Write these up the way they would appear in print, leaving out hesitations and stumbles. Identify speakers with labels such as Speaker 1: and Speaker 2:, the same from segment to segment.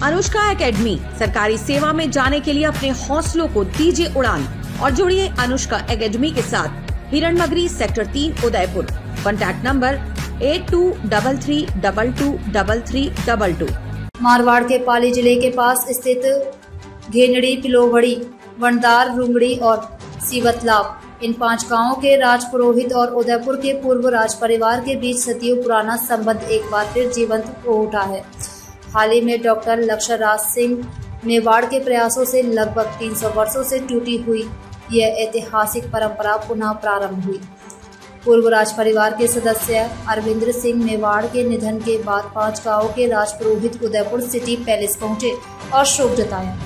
Speaker 1: Anushka academy, सरकारी सेवा में जाने के लिए अपने हौसलों को दीजिए उड़ान और जुड़िए अनुष्का एकेडमी के साथ। Hiranmagri sector 3 Udaipur. Contact number 8233223322।
Speaker 2: Marwar के पाली जिले के पास स्थित घेनड़ी, पिलोवड़ी, वनदार, रुंगड़ी और सीवतलाव, इन 5 गांवों के राजपुरोहित और उदयपुर के पूर्व राज परिवार के बीच सदियों पुराना संबंध एक बार फिर जीवंत हो उठा है। हाल ही में डॉक्टर लक्षराज सिंह मेवाड़ के प्रयासों से लगभग 300 वर्षों से टूटी हुई यह ऐतिहासिक परंपरा पुनः प्रारंभ हुई। पूर्व राज परिवार के सदस्य अरविंदर सिंह मेवाड़ के निधन के बाद 5 गांवों के राजपुरोहित उदयपुर सिटी पैलेस पहुंचे और शोक जताया।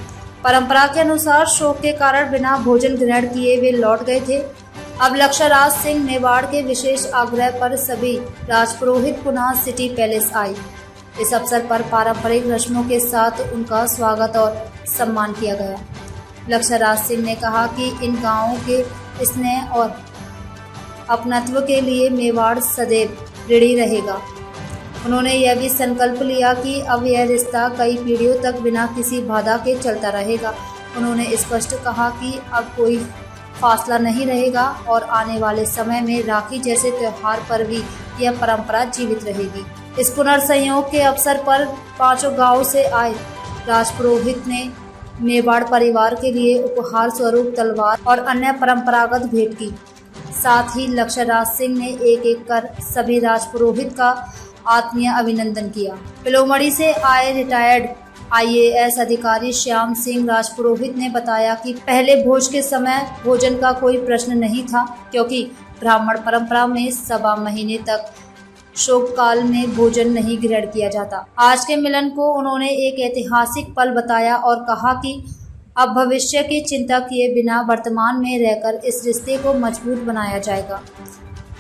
Speaker 2: परंपरा के अनुसार शोक के कारण बिना भोजन ग्रहण किए वे लौट गए थे। अब लक्षराज सिंह मेवाड़ के विशेष आग्रह पर सभी राजपुरोहित पुनः सिटी पैलेस आए। इस अवसर पर पारंपरिक रस्मों के साथ उनका स्वागत और सम्मान किया गया। लक्षराज सिंह ने कहा कि इन गांवों के स्नेह और अपनत्व के लिए मेवाड़ सदैव ऋणी रहेगा। उन्होंने यह भी संकल्प लिया कि अब यह रिश्ता कई पीढ़ियों तक बिना किसी बाधा के चलता रहेगा। उन्होंने स्पष्ट कहा कि अब कोई फासला नहीं रहेगा और आने वाले समय में राखी जैसे त्योहार पर भी यह परंपरा जीवित रहेगी। इस पुनर्संयोग के अवसर पर 5 गांवों से आए राजपुरोहित ने मेवाड़ परिवार के लिए उपहार स्वरूप तलवार और अन्य परंपरागत भेंट की। साथ ही लक्षराज सिंह ने एक कर सभी राजपुरोहित का आत्मीय अभिनंदन किया। पिलोमड़ी से आए रिटायर्ड IAS अधिकारी श्याम सिंह राजपुरोहित ने बताया कि पहले भोज के समय भोजन का कोई प्रश्न नहीं था, क्योंकि ब्राह्मण परंपरा में 1.25 महीने तक शोक काल में भोजन नहीं ग्रहण किया जाता। आज के मिलन को उन्होंने एक ऐतिहासिक पल बताया और कहा कि अब भविष्य की चिंता किए बिना वर्तमान में रहकर इस रिश्ते को मजबूत बनाया जाएगा।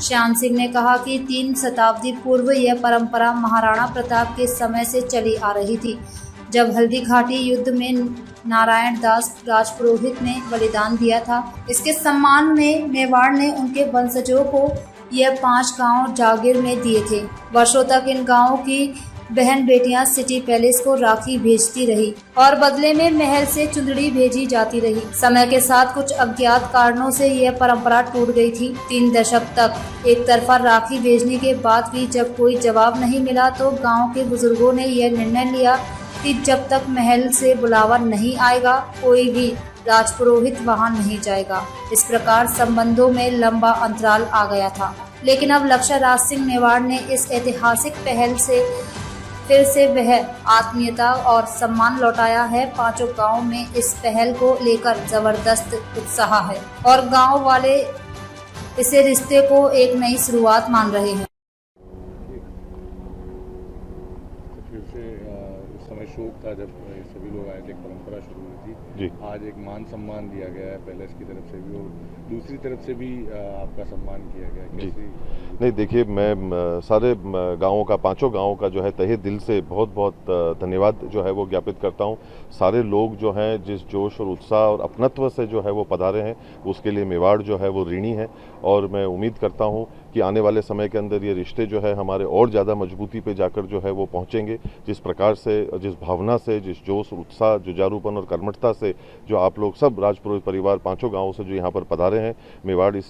Speaker 2: श्याम सिंह ने कहा कि 3 शताब्दी पूर्व यह परंपरा महाराणा प्रताप के समय से चली आ रही थी, जब हल्दी घाटी युद्ध में नारायण दास राजपुरोहित ने बलिदान दिया था। इसके सम्मान में मेवाड़ ने उनके वंशजों को यह 5 गांव जागीर में दिए थे। वर्षों तक इन गांवों की बहन बेटियां सिटी पैलेस को राखी भेजती रही और बदले में महल से चुंदड़ी भेजी जाती रही। समय के साथ कुछ अज्ञात कारणों से यह परंपरा टूट गई थी। 3 दशक तक एक तरफा राखी भेजने के बाद भी जब कोई जवाब नहीं मिला तो गांव के बुजुर्गों ने यह निर्णय लिया कि जब तक महल से बुलावा नहीं आएगा कोई भी राजपुरोहित वहां नहीं जाएगा। इस प्रकार संबंधों में लंबा अंतराल आ गया था, लेकिन अब लक्षराज सिंह मेवाड़ ने इस ऐतिहासिक पहल से फिर से वह आत्मीयता और सम्मान लौटाया है। 5 गांव में इस पहल को लेकर जबरदस्त उत्साह है और गांव वाले इसे रिश्ते को एक नई शुरुआत मान रहे हैं।
Speaker 3: फिर से उस समय शोक था जब सभी लोग आए थे, एक परंपरा शुरू हुई थी जी। आज एक मान सम्मान दिया गया है पैलेस की तरफ से भी और दूसरी तरफ से भी आपका सम्मान किया गया जी।
Speaker 4: नहीं देखिए, मैं सारे गांवों का 5 गांवों का जो है तहे दिल से बहुत बहुत धन्यवाद जो है वो ज्ञापित करता हूं। सारे लोग जो हैं जिस जोश और उत्साह और अपनत्व से जो है वो पधारे हैं, उसके लिए मेवाड़ जो है वो ऋणी है और मैं उम्मीद करता हूं कि आने वाले समय के अंदर ये रिश्ते जो है हमारे और ज़्यादा मजबूती पे जाकर जो है वो पहुँचेंगे। जिस प्रकार से, जिस भावना से, जिस जोश उत्साह, जुझारूपन और कर्मठता से जो आप लोग सब राजपुरोहित परिवार 5 गाँवों से जो यहाँ पर पधारे हैं, मेवाड़ इस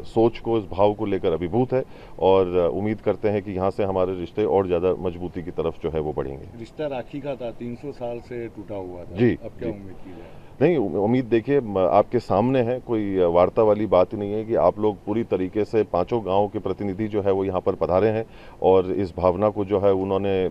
Speaker 4: सोच को, इस भाव को लेकर अभिभूत है और उम्मीद करते हैं कि यहाँ से हमारे रिश्ते और ज़्यादा मजबूती की तरफ जो है वो बढ़ेंगे।
Speaker 3: रिश्ता राखी का था, 300 साल से टूटा हुआ था
Speaker 4: जी।
Speaker 3: अब क्या उम्मीद की जाए?
Speaker 4: नहीं, उम्मीद देखिए आपके सामने है, कोई वार्ता वाली बात ही नहीं है कि आप लोग पूरी तरीके से 5 गांवों के प्रतिनिधि जो है वो यहाँ पर पधारे हैं और इस भावना को जो है उन्होंने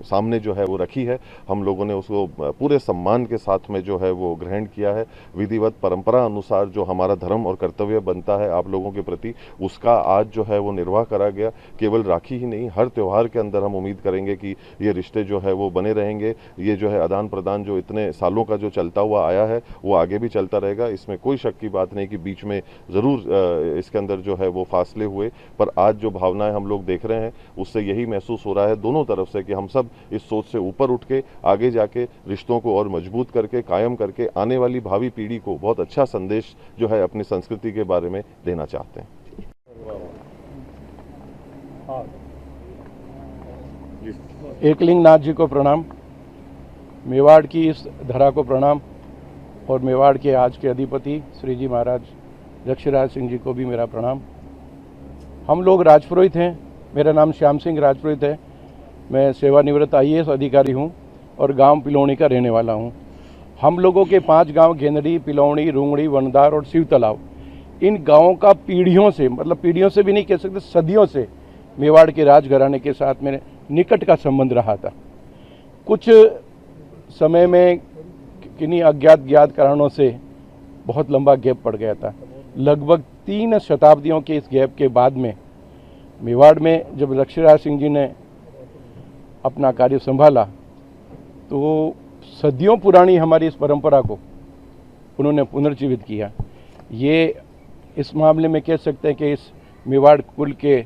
Speaker 4: सामने जो है वो रखी है। हम लोगों ने उसको पूरे सम्मान के साथ में जो है वो ग्रहण किया है। विधिवत परंपरा अनुसार जो हमारा धर्म और कर्तव्य बनता है आप लोगों के प्रति, उसका आज जो है वो निर्वाह करा गया। केवल राखी ही नहीं, हर त्यौहार के अंदर हम उम्मीद करेंगे कि ये रिश्ते जो है वो बने रहेंगे। ये जो है आदान प्रदान जो इतने सालों का जो चलता हुआ आया है वो आगे भी चलता रहेगा। इसमें कोई शक की बात नहीं कि बीच में ज़रूर इसके अंदर जो है वो फासले हुए, पर आज जो भावनाएं हम लोग देख रहे हैं उससे यही महसूस हो रहा है दोनों तरफ से कि हम सब इस सोच से ऊपर उठ के आगे जाके रिश्तों को और मजबूत करके, कायम करके आने वाली भावी पीढ़ी को बहुत अच्छा संदेश जो है अपनी संस्कृति के बारे में देना चाहते हैं।
Speaker 5: एकलिंग नाथ जी को प्रणाम। मेवाड़ की इस धरा को प्रणाम और मेवाड़ के आज के अधिपति श्री जी महाराज रक्षराज सिंह जी को भी मेरा प्रणाम। हम लोग राजपुरोहित हैं। मेरा नाम श्याम सिंह राजपुरोहित है। मैं सेवानिवृत्त IAS अधिकारी हूं और गांव पिलौनी का रहने वाला हूं। हम लोगों के 5 गांव गेंदड़ी, पिलौनी, रुंगड़ी, वनदार और शिव तालाब, इन गांवों का पीढ़ियों से, मतलब पीढ़ियों से भी नहीं कह सकते, सदियों से मेवाड़ के राजघराने के साथ मेरे निकट का संबंध रहा था। कुछ समय में किन्हीं ज्ञात कारणों से बहुत लंबा गैप पड़ गया था। लगभग 3 शताब्दियों के इस गैप के बाद में मेवाड़ में जब रक्षराज सिंह जी ने अपना कार्य संभाला तो सदियों पुरानी हमारी इस परंपरा को उन्होंने पुनर्जीवित किया। ये इस मामले में कह सकते हैं कि इस मेवाड़ कुल के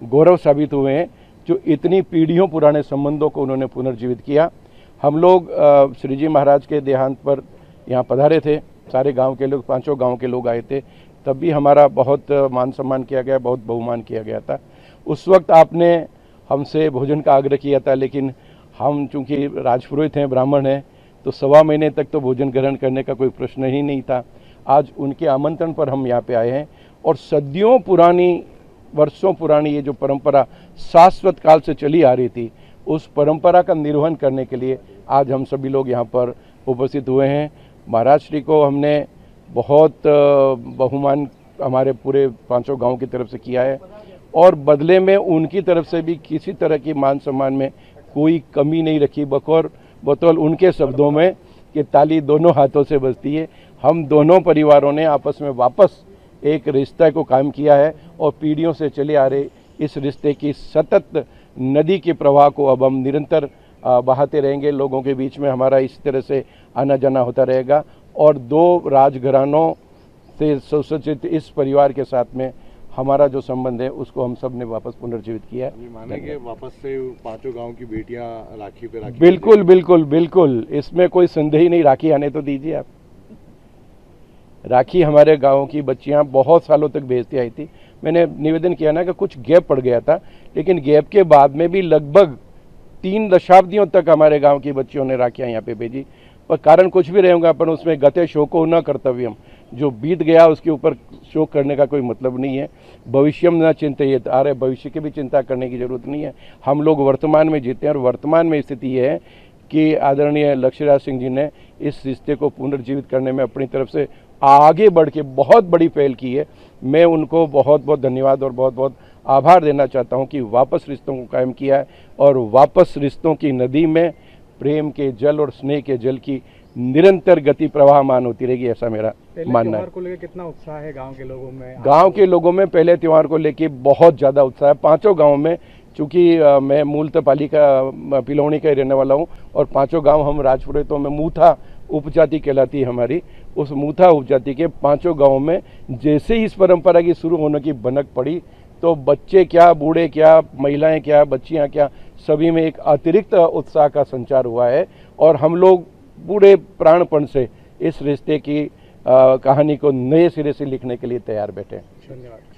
Speaker 5: गौरव साबित हुए हैं, जो इतनी पीढ़ियों पुराने संबंधों को उन्होंने पुनर्जीवित किया। हम लोग श्री जी महाराज के देहांत पर यहाँ पधारे थे। सारे गांव के लोग, 5 गांव के लोग आए थे। तब भी हमारा बहुत मान सम्मान किया गया, बहुत बहुमान किया गया था। उस वक्त आपने हमसे भोजन का आग्रह किया था, लेकिन हम चूँकि राजपुरोहित हैं, ब्राह्मण हैं, तो 1.25 महीने तक तो भोजन ग्रहण करने का कोई प्रश्न ही नहीं था। आज उनके आमंत्रण पर हम यहाँ पे आए हैं और सदियों पुरानी, वर्षों पुरानी ये जो परंपरा शाश्वत काल से चली आ रही थी, उस परंपरा का निर्वहन करने के लिए आज हम सभी लोग यहाँ पर उपस्थित हुए हैं। महाराज श्री को हमने बहुत बहुमान हमारे पूरे 5 गांव की तरफ से किया है और बदले में उनकी तरफ से भी किसी तरह की मान सम्मान में कोई कमी नहीं रखी। बतौल उनके शब्दों में कि ताली दोनों हाथों से बजती है। हम दोनों परिवारों ने आपस में वापस एक रिश्ते को कायम किया है और पीढ़ियों से चले आ रहे इस रिश्ते की सतत नदी के प्रवाह को अब हम निरंतर बहाते रहेंगे। लोगों के बीच में हमारा इस तरह से आना जाना होता रहेगा और 2 राजघरानों से सुसज्जित इस परिवार के साथ में हमारा जो संबंध है उसको हम सब ने वापस पुनर्जीवित किया है।
Speaker 3: माने कि वापस से 5 गांव की बेटियां राखी पे राखी।
Speaker 5: बिल्कुल बिल्कुल बिल्कुल, इसमें कोई संदेह ही नहीं। राखी आने तो दीजिए आप। राखी हमारे गाँव की बच्चियां बहुत सालों तक भेजती आई थी। मैंने निवेदन किया ना कि कुछ गैप पड़ गया था, लेकिन गैप के बाद में भी लगभग 3 दशाब्दियों तक हमारे गांव की बच्चियों ने राखियां यहाँ पे भेजी। पर कारण कुछ भी रहेगा, अपन उसमें गते शोको न कर्तव्यम, जो बीत गया उसके ऊपर शोक करने का कोई मतलब नहीं है। भविष्यम न चिंतित, आ रहे भविष्य की भी चिंता करने की जरूरत नहीं है। हम लोग वर्तमान में जीते हैं और वर्तमान में स्थिति ये है कि आदरणीय लक्ष्यराज सिंह जी ने इस रिश्ते को पुनर्जीवित करने में अपनी तरफ से आगे बढ़ के बहुत बड़ी पहल की है। मैं उनको बहुत बहुत धन्यवाद और बहुत बहुत आभार देना चाहता हूं कि वापस रिश्तों को कायम किया है और वापस रिश्तों की नदी में प्रेम के जल और स्नेह के जल की निरंतर गति प्रवाहमान होती रहेगी, ऐसा मेरा मानना है।
Speaker 6: त्योहार को लेकर कितना उत्साह है गांव के लोगों में?
Speaker 5: गांव के लोगों में पहले त्यौहार को लेकर बहुत ज़्यादा उत्साह है। 5 गाँव में, चूँकि मैं मूलतः पालिका पिलौनी का ही रहने वाला हूँ और 5 गाँव हम राजपुरोहितों में मूथा उपजाति कहलाती है हमारी। उस मूथा उपजाति के 5 गाँव में जैसे ही इस परंपरा की शुरू होने की भनक पड़ी तो बच्चे क्या, बूढ़े क्या, महिलाएं क्या, बच्चियां क्या, सभी में एक अतिरिक्त उत्साह का संचार हुआ है और हम लोग पूरे प्राणपण से इस रिश्ते की कहानी को नए सिरे से लिखने के लिए तैयार बैठे हैं।
Speaker 6: धन्यवाद।